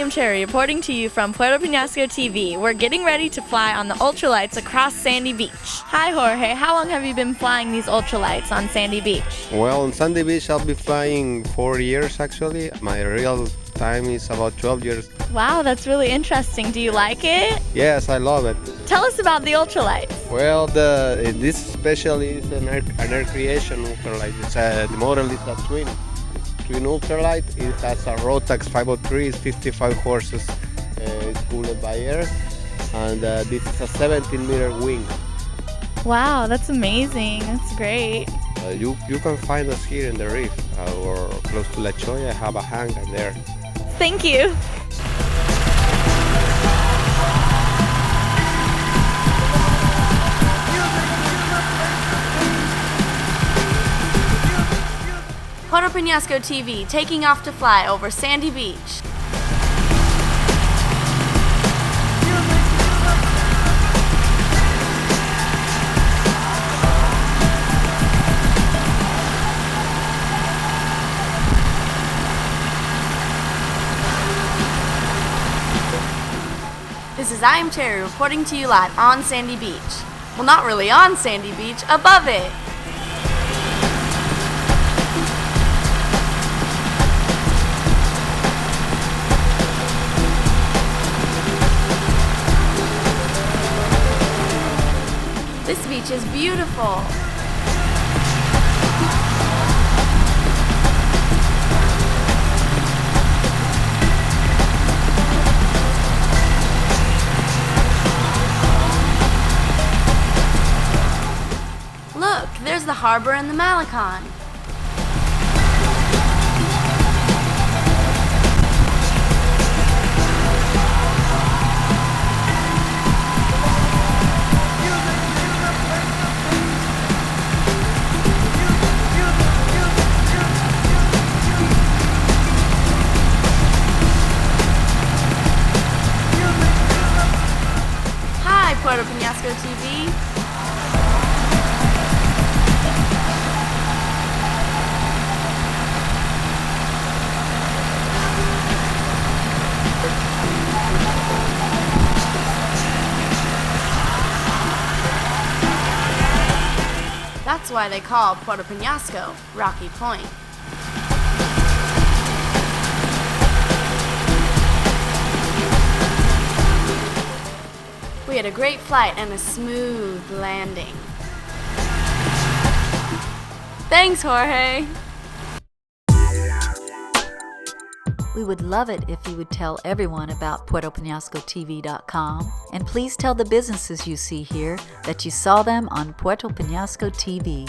Iam Cherry reporting to you from Puerto Penasco TV. We're getting ready to fly on the ultralights across Sandy Beach. Hi Jorge, how long have you been flying these ultralights on Sandy Beach? Well, on Sandy Beach I'll be flying 4 years actually. My real time is about 12 years. Wow, that's really interesting. Do you like it? Yes, I love it. Tell us about the ultralights. Well, this especially is an air creation ultralight. The model is a twin ultralight. It has a Rotax 503, it's 55 horses. It's cooled by air, and this is a 17-meter wing. Wow, that's amazing. That's great. You can find us here in the reef or close to La Choya. I have a hangar there. Thank you. Puerto Penasco TV taking off to fly over Sandy Beach. This is Iam Cherry reporting to you live on Sandy Beach. Well, not really on Sandy Beach, above it. This beach is beautiful. Look, there's the harbor and the Malecon. Puerto Penasco TV. That's why they call Puerto Penasco Rocky Point. We had a great flight and a smooth landing. Thanks, Jorge. We would love it if you would tell everyone about PuertoPenascoTV.com, and please tell the businesses you see here that you saw them on Puerto Penasco TV.